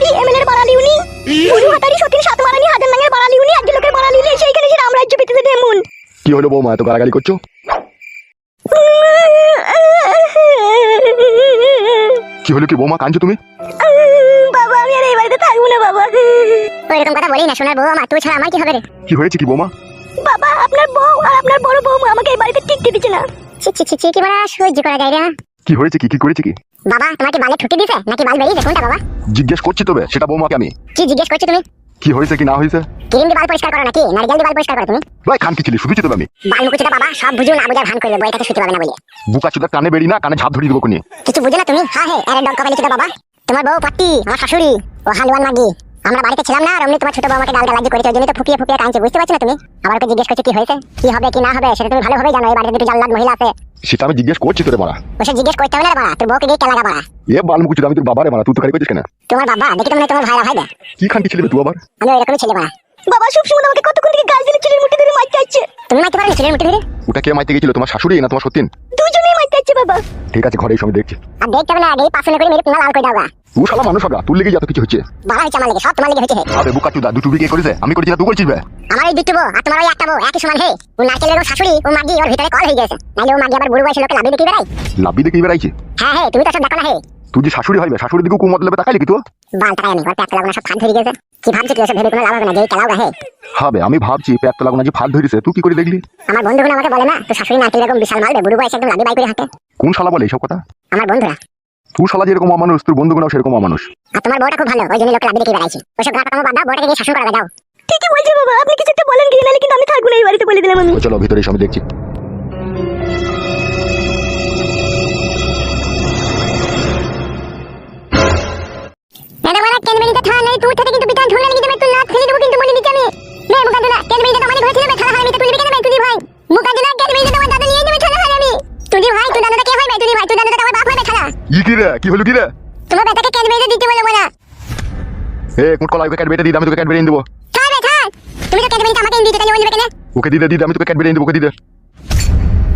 হাতারি MLA এর বাড়ালি উনি, বুড়ু হাতারি সতীন সাতমারানি হাজার নাঙ্গের বাড়ালি উনি, আজকে লোকের বাড়ালি উনি, সেইখানে সে রামরাজ্য পেতেছে ঢেমুন। কি হলো বৌমা, এত গালাগালি করছো? কি হলো কি বৌমা, কাঁদছো তুমি? বাবা আমি আর এই বাড়িতে থাকবো না বাবা। ওইরকম কথা বলি না সোনার বউ আমার, তুই ছাড়া আমার কি হবে রে? কি হয়েছে কি বৌমা? বাবা আপনার বউ আর আপনার বড় বৌমা আমাকে এই বাড়িতে টিকতে দিচ্ছে না। ছি ছি ছি ছি, কি বলা সহ্য করা যায় না। কি হয়েছে কি, কি করেছে কি? বাবা তোমার কি বালে ঠুকে দিছে নাকি বাল বেরিয়েছে কোনটা বাবা? জিজ্ঞেস করছি তবে সেটা বৌমাকে আমি। কি জিজ্ঞেস করছো তুমি? কি হয়েছে কি না হয়েছে? ক্রিম দিয়ে বাল পরিষ্কার করো নাকি নারকেল দিয়ে বাল পরিষ্কার করো তুমি? ভাই খান কি ছিলি শুধুছি তবে আমি। বাল মুকুচটা বাবা সব বুঝো না বুঝার ভান করবে, বইটাকে শুতে পাবে না বলে। বুকা চুদা কানে বেরি না, কানে ঝাপ ধরিয়ে দেবো কোনি। কিছু বুঝো না তুমি? হ্যাঁ হ্যাঁ আরে ডগ কপালি চুদা বাবা। তোমার বউ পাটি, আমার শাশুড়ি ও হালুয়ান মাগি, আমরা বাড়িতে ছিলাম না, রমনি তোমার ছোট বউ আমাকে গালগালাজি করেছে, ওই জন্য তো ফুপিয়ে ফুপিয়ে কাঁদছে, বুঝতে পারছো না তুমি? আবার ওকে জিজ্ঞেস করছো কি হয়েছে কি হবে কি না হবে, সেটা তুমি ভালোভাবে জানো। এই বাড়িতে দুটো জাল্লাদ মহিলা আছে। সেটা আমি জিজ্ঞেস করছি তোরে বাড়া। ওসে জিজ্ঞেস করতে হবে না বাবা, তোর বউকে গিয়ে কেলাগা বাড়া। এ বাল মুকুচি, আমি তোর বাবারে বাড়া, তুই তো খালি করছিস কেন? তোমার বাবা দেখি তো মানে তোমার ভাইরা ভাই দেয়। কি খান কি ছিলি তুই আবার? আমি এরকমই ছেলে বাড়া। বাবা সব সময় আমাকে কতক্ষণ থেকে গাল দিলে চুলের মুঠি ধরে মারতে আসছে। তুমি মারতে পারো না চুলের মুঠি ধরে? ওটা কে মাইতে গেছিল, তোমার শাশুড়ি না তোমার সতীন? দুজনেই মারতে আসছে বাবা। ঠিক আছে ঘরে এসে আমি দেখছি। আর দেখতে হবে না, আগে পাশে করে মেরে পুনা লাল করে দাও গা। তুই শালা মানুষ হগা, তোর লেগে যত কিছু হচ্ছে। বাড়া হচ্ছে আমার লেগে, সব তোমার লেগে হচ্ছে। আবে বুকা চুদা, দুটো বিয়ে করেছে আমি করেছি না তুই করেছিস বে? আমার এই দুটো বউ আর তোমার ওই একটা বউ একই সমান হে। ও নারকেলের ও শাশুড়ি ও মাগি ওর ভিতরে কল হয়ে গেছে, নাইলে ও মাগি আবার বুড়ো বয়সে লোকে লাভি দেখি বেড়াই। লাভি দেখি বেড়াইছি? হ্যাঁ হ্যাঁ তুমি তো সব দেখো না হে। তুই যে শাশুড়ি হইবে, শাশুড়ির দিকে কুমত লেবে তাকাইলি কি তুই? বাল টাকাই আমি ওর প্যাক লাগা সব ফাঁদ ধরে গেছে। কি ভাবছো কি এসব ভেবে কোনো লাভ হবে না, যেই কেলাও গা হে। হবে আমি ভাবছি পেট লাগো না যে ফাল ধরিছে, তুই কি করে দেখলি? আমার বন্ধুগুলো আমাকে বলে না তো শাশুড়ি নারকেল এরকম বিশাল মালবে, বুড়ো বয়সে একদম লাভি বাই করে হাঁটে। কোন শালা বলে এইসব কথা? আমার বন্ধুরা। তুই শালা যেরকম অমানুষ, তোর বন্ধুগুলো সেরকম অমানুষ। আর তোমার বউটা খুব ভালো, ওই জন্য লোকে লাভি দেখি বেড়াইছে। ওসব গাটা আমার বাদ দাও, বউটাকে গিয়ে শাসন করা দাও। ঠিকই বলছি বাবা, আপনি কিছু একটা বলেন কি, নালে কিন্তু আমি থাকবো না এই বাড়িতে, বলে দিলাম আমি। চলো ভিতরে এসে আমি দেখছি। দাদা বলা কেন বেরিতে থানা নাই, তুই থেকে কিন্তু বিটান ঝুলে লাগি দেবে, তুই না ফেলে দেবো কিন্তু বলে দিচ্ছি আমি। নে মুকাদুলা কেন বেরিতে তো মানে ঘরে ছিল, থানা হারামি তো তুই কেন তুই ভাই? মুকাদুলা কেন বেরিতে তোমার দাদা নিয়ে যাবে থানা হারামি। তুই ভাই তুই দাদাটা কে হয় ভাই? তুই ভাই তুই দাদাটা আমার বাপ হবে থানা। কি রে কি হলো কি রে? তোমার বেটাকে কেন বেরিতে দিতে বলে বলা। এ কোন কলাই ওকে ক্যাট বেটে দিই, আমি তোকে ক্যাট বেটে দেবো। ছাড় রে ছাড়, তুমি তো কেন বেরিতে আমাকে দিতে তাই ওই নেবে কেন? ওকে দিদে দিদে, আমি তোকে ক্যাট বেটে দেবো, ওকে দিদে।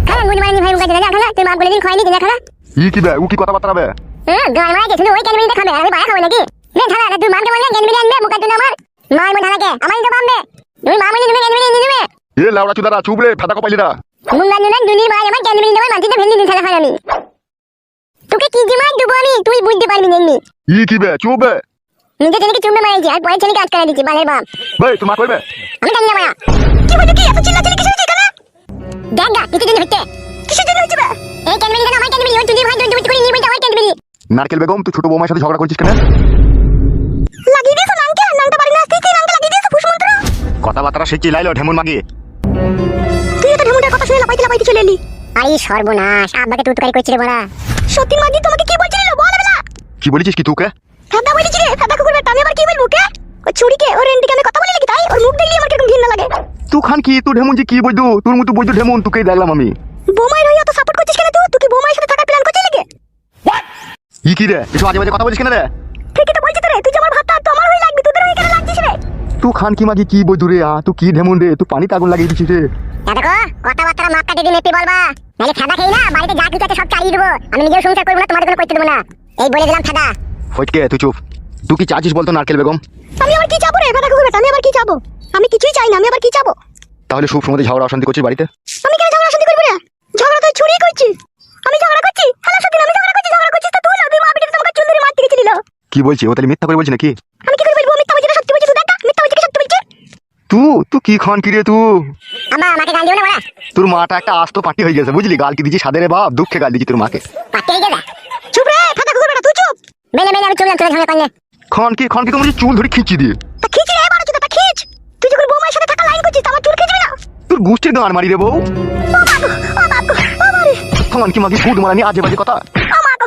খালা গুণ মারানি ভাই মুকাদুলা যা খালা, তুই মা বলে দিন খাইনি দিনা খালা। ই কি বে, ও কি কথাবার্তা হবে? হ্যাঁ গাল মারা গেছিল, ওই কেন বেরিতে খাবে আমি বাইরে খাবো নাকি? নে খালা না তুই মাকে বললে কেন বেরিয়ে আনবে মুকাদুলা আমার। মাই মন হালাকে আমারই তো বামবে, তুমি মা মনে নেবে কেন বেরিয়ে নিয়ে নেবে। এ লাউড়া চুদারা চুপ রে, ফাটা কপাইলি না। মুকাদুলা দুনির ভাই আমার কেন বেরিয়ে নেবে, মাটিতে ফেলে দিন থালা হারামি। তোকে কি জিমাই দেবো আমি, তুই বুঝতে পারবি না এমনি। ই কি বে, চুপ বে। নিজে ছেলেকে চুমে মারিয়েছি আর পরের ছেলেকে আটকায় দিচ্ছি বালের বাপ। ভাই তোমার কইবে? আমি জানি না মায়া। কি বলতে কি এত চিল্লাচিল্লি কিসের হচ্ছে এখানে? দেখ গা কিছু দিন হচ্ছে। কিসের জন্য হচ্ছে বে? এই কেন বেরিয়ে আমার কেন বেরিয়ে, ওই তুই ভাই তুই করে নিয়ে বলতে আমার কেন বেরিয়ে। নারকেল বেগম তুই ছোট বৌমার সাথে ঝগড়া করছিস কেন? লাগিয়ে দিয়েছো নাঙ্কে, নাঙ্গটা বাড়ি না আসতেই নাঙ্কে লাগিয়ে দিয়েছো ফুসমন্ত্র। কথাবার্তা সে চিলাইলো ঢেমুন মাগি। তুই তো ঢেমুনটার কথা শুনে লাপাইতে চলে এলি। আরে সর্বনাশ, আব্বাকে তুতকারি করছিস রে বড়া। সত্যি মাগি তোমাকে কি বলছিল বল বেলা? কি বলেছিস কি তোকে? ফাদা বলেছি রে, ফাদা কুকুর বেটা, আমি আবার কি বলবো কে? ওই ছুরিকে ওর এন্টিকে আমি কথা বলি নাকি তাই? ওর মুখ দেখলি আমার কিরকম ঘৃণা লাগে। তুই খান কি তোর ঢেমুন যে কি বইদু, তোর মতো বইদু ঢেমুন তোকেই দেখলাম আমি। বোমাই রই অত সাপোর্ট করছিস কেন তুই? তুই কি বোমাইর সাথে থাকার প্ল্যান করছিস নাকি? ই কি রে, এসব আজে বাজে কথা বলিস কেন রে? ঠিকই তো বলছিস রে, তুই যে আমার ভাতটা তো আমার হই লাগবি, তোদের হই কেন লাগছিস রে? তুই খান কি মাগি কি বইদু রে, তুই কি ঢেমুন রে, তুই পানিতে আগুন লাগিয়ে দিছিস রে। দেখো কথাবার্তা মাপ কাটে দিন একটু বলবা, নালে ফাদা খেই না বাড়িতে যা কিছু আছে সব চালিয়ে দেবো। আমি নিজেও সংসার করবো না, তোমাদের কোনো করতে দেবো না, এই বলে দিলাম ফাদা। ফটকে তুই চুপ। তুই কি চাচ্ছিস বলতো নারকেল বেগম? আমি আবার কি চাবো রে ফাদা কুকুর বেটা, আমি আবার কি চাবো? আমি কিছুই চাই না, আমি আবার কি চাবো? তাহলে সব সময় ঝগড়া অশান্তি করছিস বাড়িতে? আমি কেন ঝগড়া শান্তি করবো রে? ঝগড়া তো চুরি করছি। আমি ঝগড়া করছি? হ্যালো সত্যি আমি ঝগড়া করছি তো তুই না, তুই মা বিটিতে তোমাকে চুল ধরে মারতে গেছিল। কি বলছিস, ও তাহলে মিথ্যা করে বলছিস নাকি? আমি কি করে বলবো মিথ্যা বলছি না সত্যি বলছি? তুই দেখ মিথ্যা বলছি কি সত্যি বলছি? তুই কি খান কি রে তুই? আমাকে গাল দিও না বড়া। তোর মাটা একটা আস্ত পাটি হয়ে গেছে বুঝলি, গাল কি দিছি সাদে রে বাপ, দুঃখে গাল দিছি তোর মাকে। পাটি হয়ে গেছে? চুপ রে ফাদা কুকুর বেটা, তুই চুপ। মেলে আমি চললাম তোরা ঝগড়া করলে। খান কি তোমার চুল ধরে খিঁচি দিয়ে। তা খিচ রে বাড়া চুদা, তা খিচ। তুই যখন বৌমার সাথে থাকা লাইন করছিস আমার চুল খিচবি না? তোর গোষ্ঠীর গান মারি রে বউ। ও বাবা ও মারে। খান কি মাগি ভূত মারানি আজে বাজে কথা। ও বাবা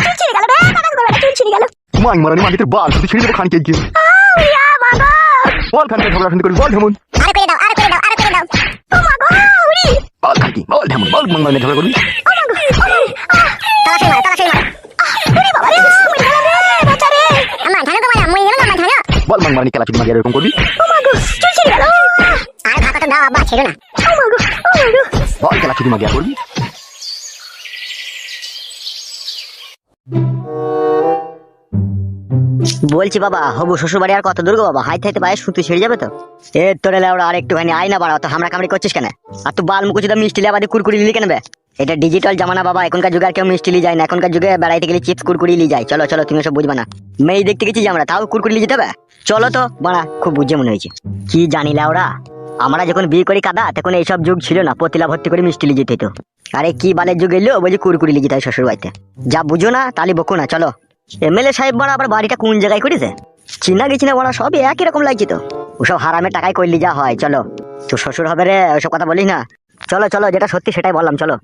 চুল ছিঁড়ে গেল রে, ফাদা কুকুর বেটা চুল ছিঁড়ে গেল। মাই মারানি মাগি তোর বাল তুই ছিঁড়ে দেবো খানকে গিয়ে। ইয়া বাবা। বল খানকে ঝগড়া অশান্তি করবি বল ঢেমুন। আরে করে দাও, আরে করে দাও, আরে করে দাও। ও মা গো উড়ি। বল খানকি বল ঢেমুন বল মাংমানে ঝগড়া করবি। ও মা গো তাড়াতাড়ি মার তাড়াতাড়ি মার। উড়ি বাবা রে মরে গেল রে বাচ্চা রে। আমার ধানো তো মারা মরে গেল না আমার ধানো। বল মাংমানে খেলা চুদি মাগি এরকম করবি। ও মা গো চুল ছিঁড়ে গেল। আর ভাতটা দাও আব্বা ছেড়ো না। ও মা গো বল খেলা চুদি মাগি করবি। বলছি বাবা, হবু শ্বশুর বাড়ি আর কত দূর গো বাবা? হাইতে হাইতে পায়ে সুতো ছিঁড়ে যাবে তো। এ তোরে লেওড়া আর একটুখানি আয় না বাড়া, তো হামড়া কামড়ি করছিস কেন? আর তুই বাল মুকুচিদা মিষ্টি লেবাদি কুরকুরি লিলি কেন বে? এটা ডিজিটাল জামানা বাবা, এখনকার যুগে আর কেউ মিষ্টি লি যায় না, এখনকার যুগে বেড়াইতে গেলে চিপস কুরকুরি লি যায়। চলো চলো, তুমি সব বুঝবা না। মেয়ে দেখতে গেছি যে আমরা, তাও কুরকুরি লি যেতে হবে? চলো তো বাড়া, খুব বুঝে মনে হয়েছে। কি জানি লেওড়া, আমরা যখন বিয়ে করি কাদা তখন এইসব যুগ ছিল না, পতিলা ভর্তি করে মিষ্টি লি যেতে হতো। আরে কি বালের যুগ এলো, বলছি কুরকুরি লি যেতে হয় শ্বশুর বাড়িতে। যা বুঝো না তাহলে বকো না। চলো। এমএলএ সাহেব বাড়া আবার বাড়িটা কোন জায়গায় করেছে? চিনা গেছি না বাড়া, সবই একই রকম লাগছে তো। ওসব হারামের টাকায় করলি যা হয়। চলো, তো শ্বশুর হবে রে, ওসব কথা বলিস না। চলো চলো, যেটা সত্যি সেটাই বললাম, চলো।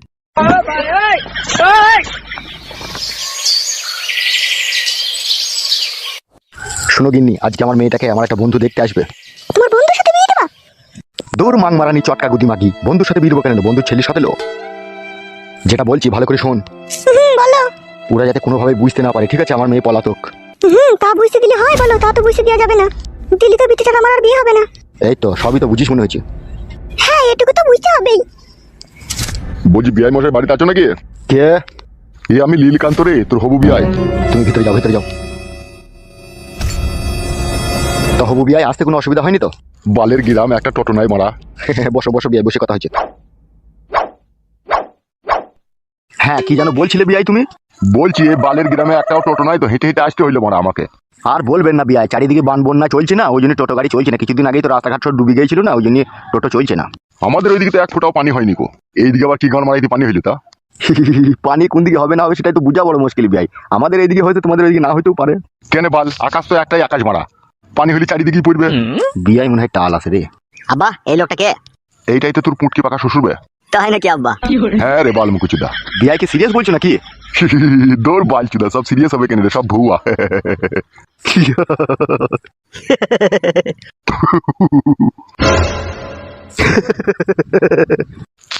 শোনো গিন্নি, আজকে আমার মেয়েটাকে আমার একটা বন্ধু দেখতে আসবে। তোমার বন্ধুর সাথে বিয়ে দেবা? দূর মাং মারানি চটকা গুদি মাগি, বন্ধুর সাথে বিয়ে দেবো কেন? বন্ধুর ছেলের সাথে লো। যেটা বলছি ভালো করে শোন। বলো। ওরা যাতে কোনোভাবে বুঝতে না পারে, ঠিক আছে? আমার মেয়ে পলাতক। তা বুঝতে দিলে হয় বলো, তা তো বুঝতে দেওয়া যাবে না। দিলি তো বিটি ছাড়া আমার আর বিয়ে হবে না। এই তো সবই তো বুঝিস মনে হচ্ছে। হ্যাঁ, এটুকু তো বুঝতে হবেই। বলছি বিআই মশাই বাড়িতে আছো নাকি? কে? এ আমি লীলকান্ত রে, তোর হবু বিআই। তুমি ভিতরে যাও, ভিতরে যাও। তো হবু বিয়ায় আসতে কোনো অসুবিধা হয়নি তো? বালের গিরাম একটা টোটো নাই মারা। বসো বসো বিয়ায়, বসে কথা হচ্ছে। হ্যাঁ, কি যেন বলছিলে বিয়াই তুমি? বলছি এ বালের গ্রামে একটাও টোটো নাই তো, হেঁটে হেঁটে আসতে হইলো মারা আমাকে। আর বলবেন না বিয়ায়, চারিদিকে বান বন্যা চলছে না, ওই জন্য টোটো গাড়ি চলছে না। কিছুদিন আগেই তো রাস্তাঘাট সব ডুবে গিয়েছিল না, ওই জন্য টোটো চলছে না। আমাদের ওইদিকে তো এক ফোঁটাও পানি হয়নি কো। এইদিকে আবার কি গান মারাইতে পানি হইলো তা? পানি কোন দিকে হবে না হবে সেটাই তো বোঝা বড় মুশকিল বিয়াই। আমাদের এইদিকে হয়তো তোমাদের ওইদিকে না হইতেও পারে। কেন বাল, আকাশ তো একটাই আকাশ মারা, পানি হলে চারিদিকেই পড়বে। বিয়াই মনে হয় টাল আছে রে। আব্বা, এই লোকটা কে? এইটাই তো তোর পুটকি পাকা শ্বশুর বে। তাই নাকি আব্বা? হ্যাঁ রে বাল মুকুচুদা। বিয়াইকে সিরিয়াস বলছো নাকি? দৌড় বাল চুদা, সব সিরিয়াস হবে কেন রে, সব ভুয়া।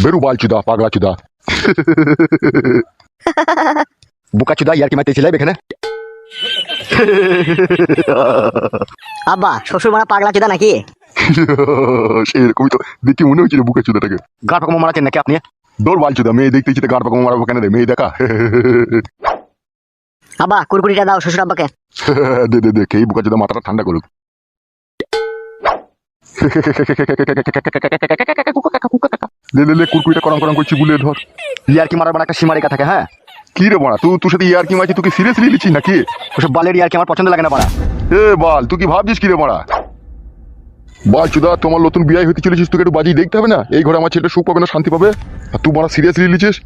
বেরু বাল চুদা, পাগলা চুদা। বুকা চুদা ইয়ার কি মারতে ছিলাম এখানে? আব্বা, শ্বশুর মারা পাগলা চোদা নাকি? সেরকমই তো দেখি মনে হচ্ছিল বুকে চুদাটাকে। গাড় পাকা মারাচ্ছেন নাকি আপনি? দৌড় বাল চুদা, মেয়ে দেখতেছি তো গাড় পাকা মারাবো কেন রে, মেয়ে দেখা। আব্বা, কুরকুরিটা দাও শ্বশুর আব্বাকে। দে দে দে, খেয়ে বুকা চুদা মাথাটা ঠান্ডা করুক। দে দে দে, কুরকুরিটা করম করম করছি বুলে ধর। ইয়ার কি মারার একটা সীমারেখা থাকে। হ্যাঁ, কি রে বড়া, তুই তোর সাথে ইয়ার কি মারছি, তুই সিরিয়াসলি নিচ্ছিস নাকি? ওসব বালের ইয়ার কি আমার পছন্দ লাগে না পাড়া। এ বাল, তুই কি ভাবছিস কি রে বড়া? বাল চুদা, তোমার নতুন বিয়ে হতে চলেছিস, তোকে একটু বাজি দেখতে হবে না? এই ঘরে আমার ছেলেটা সুখ পাবে না, শান্তি পাবে। আর তুই বড়া সিরিয়াসলি নিচ্ছিস?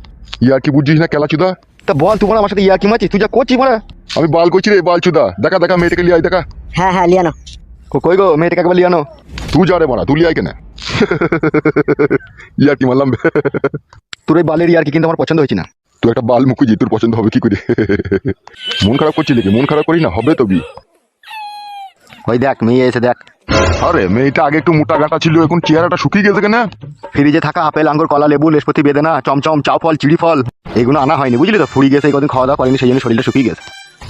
ইয়ার কি বুঝছিস না কেলা চুদা? তা বল, তুই আমার সাথে ইয়ার কি মারছিস? তুই যা করছিস মারা। আমি বাল করছি রে বাল চুদা, দেখা দেখা মেয়েটাকে লিয়ে আয় দেখা। হ্যাঁ হ্যাঁ, লিয়ানো। কই গো মেয়েটাকে একবার লিয়ে আনো। তুই যা রে বড়া, তুই লিয়ে আয় কেন? ইয়ার কি মারলাম? তোর এই বালের ইয়ার কি কিন্তু আমার পছন্দ হয়েছে না। তুই একটা বাল মুখুজি, তোর পছন্দ হবে কি করে? মন খারাপ করছিস নাকি? মন খারাপ করি না, হবে তো বি। ওই দেখ মেয়ে এসে দেখ। আরে মেয়েটা আগে একটু মোটা গাঁটা ছিল, এখন চেহারাটা শুকিয়ে গেছে কেন? ফ্রিজে থাকা আপেল আঙ্গুর কলা লেবু লেসপতি বেদানা চমচম চাও ফল চিড়ি ফল এগুলো আনা হয়নি, বুঝলি তো? ফুড়ি গেছে, এই কদিন খাওয়া দাওয়া করেনি, সেই জন্য শরীরটা শুকিয়ে গেছে।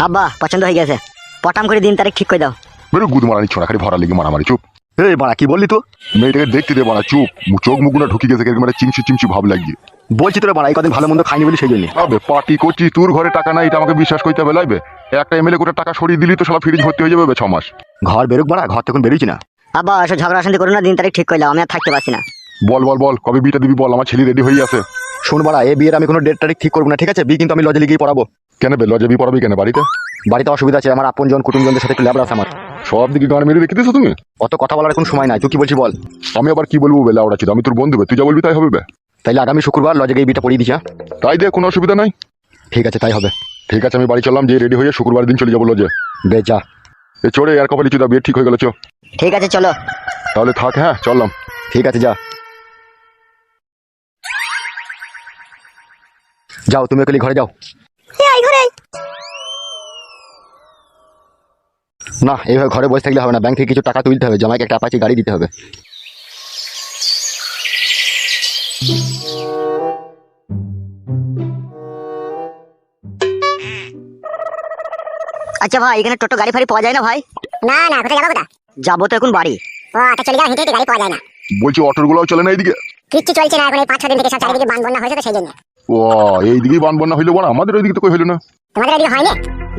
আব্বা, পছন্দ হয়ে গেছে, পটাম করে দিন তারিখ ঠিক করে দাও। বেরো গুদ মারানি ছোড়া, খালি ভরা লেগে মারামারি। চুপ। এই বাড়া, কি বললি তো? মেয়েটাকে দেখতে দে বাড়া, চুপ। চোখ মুখগুলো ঢুকে গেছে, এরকম একটা চিমচি চিমচি ভাব লাগছে। বলছি তোরা বাড়া, এই কদিন ভালো মন্দ খাইনি বলি সেই জন্য। আবে পার্টি করছি, তোর ঘরে টাকা নাই, এটা আমাকে বিশ্বাস করতে হবে লাগবে? একটা এমএলএ করে টাকা সরিয়ে দিলি তো সালা ফ্রিজ ভর্তি হয়ে যাবে 6 মাস। ঘর বেরোক বাড়া, ঘর তখন বেরোচ্ছি না। আব্বা, এসব ঝগড়া শান্তি করো না, দিন তারিখ ঠিক করে দাও, আমি আর থাকতে পারছি না। বল বল বল, কবে বিটা দিবি বল, আমার ছেলে রেডি হয়ে আছে। শোন বাড়া, এই বিয়ের আমি কোনো ডেট তারিখ ঠিক করবো না, ঠিক আছে? বিয়ে কিন্তু আমি লজে লিগেই পড়াবো। কেন বে, লজে বি পড়াবি কেন বাড়িতে? বাড়িতে অসুবিধা আছে, আমার আপনজন কুটুমজনদের সাথে একটু ল্যাবরা আছে আমার। সব দিকে গান মেরে রেখে দিয়েছো তুমি। অত কথা বলার কোনো সময় নাই, তুই কি বলছিস বল? আমি আবার কি বলবো বেলা ওরা ছিল, আমি তোর বন্ধু বে, তুই যা বলবি তাই হবে বে। তাইলে আগামী শুক্রবার লজে গিয়ে বিটা পড়িয়ে দিস। তাই দে, কোনো অসুবিধা নাই। ঠিক আছে, তাই হবে। ঠিক আছে, আমি বাড়ি চললাম, যে রেডি হয়ে শুক্রবার দিন চলে যাবো লজে। বে যা। এ চড়ে আর কপালি চুদা, বিয়ে ঠিক হয়ে গেল। চো ঠিক আছে, চলো। তাহলে থাক, হ্যাঁ চললাম। ঠিক আছে, যা যাও, তুমি ওকে ঘরে যাও। এই ঘরে না, এইভাবে ঘরে বসে থাকলে হবে না, ব্যাংক থেকে কিছু টাকা তুলতে হবে, জামাইকে একটা অ্যাপাচি গাড়ি দিতে হবে। আচ্ছা ভাই, এখানে টোটো গাড়ি ফাড়ি পাওয়া যায় না ভাই? না না, কোথায় যাবো? কোথায় যাবো তো এখন বাড়ি। ও আচ্ছা, চলে যাও, হেঁটে হেঁটে গাড়ি পাওয়া যায় না। বলছি অটোর গুলোও চলে না এইদিকে? কিচ্ছু চলছে না এখন, এই 5-6 দিন থেকে সব চারিদিকে বান বন্যা হয়েছে তো সেই জন্য। ও এইদিকেই বান বন্যা হইলো বড়, আমাদের ওইদিকে তো কই হইলো না। তোমাদের এদিকে হয়নি?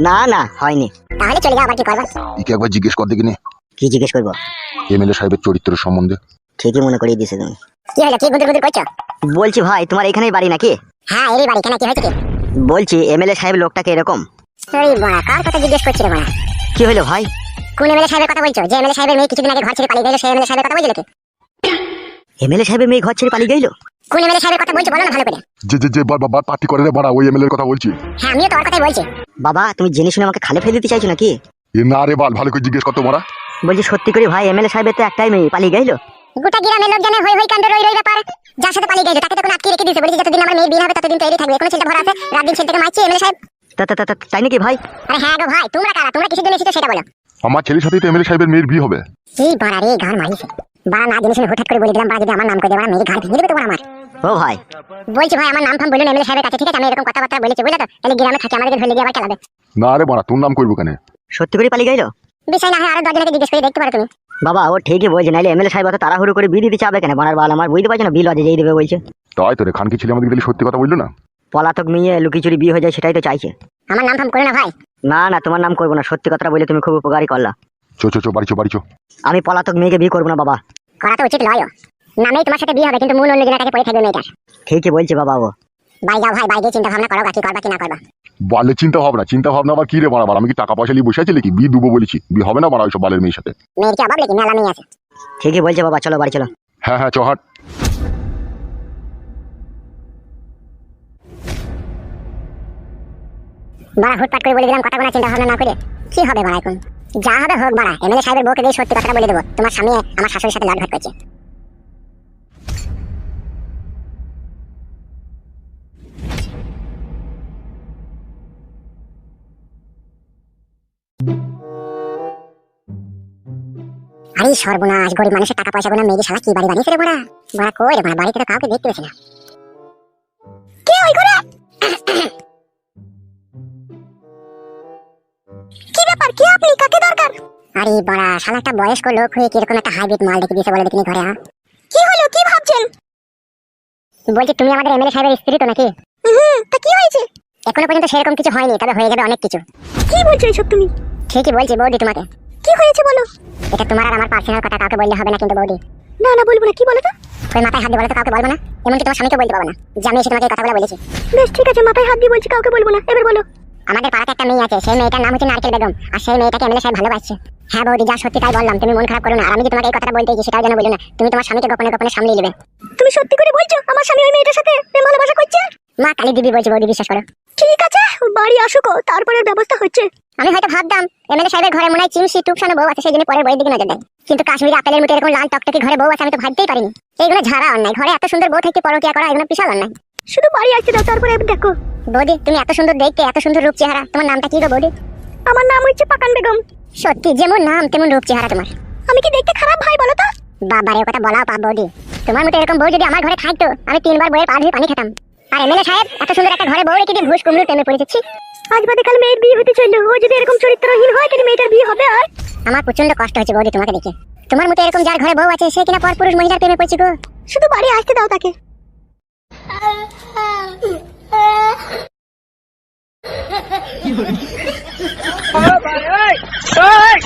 না না হয়নি। তাহলে চলে যাও, আবার কি করবা? একে একবার জিজ্ঞেস কর দেখিনি কি জিজ্ঞেস করবো? এমএলএ সাহেবের চরিত্রের সম্বন্ধে। ঠিকই মনে করিয়ে দিছে তুমি। কি হলো, কি গুদুর গুদুর করছো? বলছি ভাই তোমার এখানেই বাড়ি নাকি? হ্যাঁ এরই বাড়ি, কেন কি হয়েছে কি? বলছি এমএলএ সাহেব লোকটাকে এরকম। এই বড়া কার কথা জিজ্ঞেস করছিস রে বড়া? কি হলো ভাই? কোন এমএলএ সাহেবের কথা বলছো? যে এমএলএ সাহেবের মেয়ে কিছুদিন আগে ঘর ছেড়ে পালিয়ে গেল, সেই এমএলএ সাহেবের কথা বলছো নাকি? এমএলএ সাহেবের মেয়ে ঘর ছেড়ে পালিয়ে গেল? কোন এমএলএ সাহেবের কথা বলছো বলো না ভালো করে। যে বারবার পার্টি করে রে বাড়া, ওই এমএলএ এর কথা বলছি। হ্যাঁ আমিও তো ওর কথাই বলছি। বাবা তুমি জেনে শুনে আমাকে খালে ফেলে দিতে চাইছো নাকি? এ না রে বাল, ভালো করে জিজ্ঞেস কর তো মারা। বলছি সত্যি করে ভাই এমএলএ সাহেবের তো একটাই মেয়ে পালিয়ে গেল? গোটা গ্রামের লোক জানে হই হই কাণ্ড রই রই ব্যাপার। যার সাথে পালিয়ে গেছে তাকে তো কোনো আটকে রেখে দিয়েছে, বলেছে যতদিন আমার মেয়ের বিয়ে হবে ততদিন তো এরই থাকবে। কোনো চিন্তা ভরা আছে? রাত দিন ছেলেটাকে মারছে এমএলএ সাহেব। তাই নাকি ভাই? আরে হ্যাঁ গো ভাই, তোমরা কারা? তোমরা কিসের জন্য এসেছো সেটা বলো। আমার ছেলের সাথেই তো এমএলএ সাহেবের মেয়ের বিয়ে হবে। এই বাড়া রে, ঘর মারিছে বাড়া, না জেনে শুনে হুটহাট করে বলে দিলাম, বাড়া যদি আমার নাম করে দেয় বাড়া মেরে ঘর ভেঙে দেবে তোমার আমার। ও ভাই বলছি ভাই আমার নাম ফাম বলুন এমএলএ সাহেবের কাছে, ঠিক আছে? আমি এরকম কথাবার্তা বলেছি বুঝলে তো, তাহলে গ্রামে থাকি আমাদেরকে ধরে গিয়ে আবার খেলাবে। না রে বাড়া, তোর নাম করবো কেন? সত্যি করে পালিয়ে গেল? বিষয় না হয় আরো 10 জনকে জিজ্ঞেস করে দেখতে পারো তুমি। বাবা ও ঠিকই বলছে, নাইলে এমএলএ সাহেব অত তাড়াহুড়ো করে বিয়ে দিতে চাবে কেন? বানার বাল আমার বুঝতে পারছো না, বিল বাজে যেই দেবে বলছে। তাই তো রে, খানকি ছেলে আমাদের তাহলে সত্যি কথা বললো না। পলাতক মেয়ে লুকিচুরি বিয়ে হয়ে যায় সেটাই তো চাইছে। আমার নাম ফাম করো না ভাই। না না তোমার নাম করবো না, সত্যি কথা বলে তুমি খুব উপকারী করলা। চো বাড়ি চো। আমি পলাতক মেয়েকে বিয়ে করবো না বাবা। করা তো উচিত নয়। নামেই তোমার সাথে বিয়ে হবে কিন্তু মূল অন্য জনের কাছে পড়ে থাকবে মেয়েটার। ঠিকই বলছে বাবা ও। বাই যাও ভাই, বাইরে চিন্তা ভাবনা করো কি করবা কি না করবা। বালে চিন্তা ভাবনা আবার কি রে বাড়া? আমি কি টাকা পয়সা নিয়ে বসে আছি নাকি? বিয়ে দুবো বলেছি, বিয়ে হবে না বাড়া ওইসব বালের মেয়ের সাথে। মেয়ের কি অভাব নাকি? মেলা মেয়ে আছে। ঠিকই বলছে বাবা, চলো বাড়ি চলো। হ্যাঁ চহাট। বাড়া হুটপাট করে বলে দিলাম কথা কোনো চিন্তা ভাবনা না করে। কি হবে বাড়া এখন? যা হবে হোক বাড়া, এমএলএ সাহেবের বউকে দিয়ে সত্যি কথাটা বলে দেবো, তোমার স্বামী আমার শাশুড়ির সাথে লটঘট করছে। আরে সর্বনাশ, গরিব মানুষের টাকা পয়সা গুলো মেয়েদের শালা কি বাড়ি বানিয়েছে রে বড়া। বড়া কই রে বড়া, বাড়িতে তো কাউকে দেখতে পেছি না। কে ওই ঘরে? কি ব্যাপার, কি আপনি, কাকে দরকার? আরে বড়া শালা একটা বয়স্ক লোক হয়ে কিরকম একটা হাইব্রিড মাল দেখে দিয়েছে বলে দেখিনি ঘরে। কি হলো, কি ভাবছেন? বলছি তুমি আমাদের এমএলএ সাহেবের স্ত্রী তো নাকি? তা কি হয়েছে? এখনো পর্যন্ত সেরকম কিছু হয়নি, তবে হয়ে যাবে অনেক কিছু। কি বলছো এইসব তুমি? ঠিকই বলছি বৌদি তোমাকে। কি হয়েছে বলো। এটা তোমার আর আমার পার্সোনাল কথা, কাউকে বললে হবে না কিন্তু বৌদি। না না বলবো না, কি বলো তো? ওই মাথায় হাত দিয়ে বলো তো, কাউকে বলবো না। এমনকি তোমার স্বামীকে বলতে পারবো না যে আমি এসে তোমাকে এই কথাগুলো বলেছি। বেশ ঠিক আছে, মাথায় হাত দিয়ে বলছি কাউকে বলবো না, এবার বলো। আমাদের পাড়াতে একটা মেয়ে আছে, সেই মেয়েটার নাম হচ্ছে নারকেল বেগম, আর সেই মেয়েটাকে এমএলএ সাহেব ভালোবাসছে। হ্যাঁ বৌদি, যা সত্যি তাই বললাম, তুমি মন খারাপ করো না। আর আমি যে তোমাকে এই কথাটা বলতে সেটাও যেন বলি না, তুমি তোমার স্বামীকে গোপনে গোপনে সামলিয়ে নেবে। তুমি সত্যি করে বলছো আমার স্বামী ওই মেয়েটার সাথে প্রেম ভালোবাসা করছে? মা কালী দিদি বলছি বৌদি, বিশ্বাস করো। ঠিক আছে বাড়ি আসুক, তারপরে ব্যবস্থা হচ্ছে। আমি হয়তো ভাবতাম এমএলএ সাহেবের ঘরে মনে হয় চিমসি টুকসানো বউ আছে, সেই জন্য পরের বইয়ের দিকে নজর দেয়। কিন্তু কাশ্মীরি আপেলের মতো এরকম লাল টকটকে ঘরে বউ আছে আমি তো ভাবতেই পারিনি। এইগুলো ঝাড়া অন্যায়, ঘরে এত সুন্দর বউ থাকতে পরকিয়া করা এগুলো বিশাল অন্যায়। শুধু বাড়ি আসতে দাও, তারপরে দেখো। বৌদি তুমি এত সুন্দর দেখতে, এত সুন্দর রূপ চেহারা, তোমার নামটা কি গো বৌদি? আমার নাম হচ্ছে পাকান বেগম। সত্যি যেমন নাম তেমন রূপ চেহারা তোমার। আমি কি দেখতে খারাপ ভাই বলো তো? বাবারে কথা বলাও পাপ বৌদি, তোমার মতো এরকম বউ যদি আমার ঘরে থাকতো আমি 3 বার বইয়ের পা ধুয়ে পানি খেতাম। আর এমএলএ সাহেব এত সুন্দর একটা ঘরে বউ রেখে দিয়ে ঘুষ কুমড়ো প্রেমে পড়ে যাচ্ছি। আজ বাদে কাল মেয়ের বিয়ে হতে চললো, ও যদি এরকম চরিত্রহীন হয় তাহলে মেয়েটার বিয়ে হবে? আর আমার প্রচন্ড কষ্ট হচ্ছে বৌদি তোমাকে দেখে। তোমার মতো এরকম যার ঘরে বউ আছে সে কিনা পরপুরুষ মহিলার প্রেমে পড়ছে গো। শুধু বাড়ি আসতে দাও তাকে। Hey!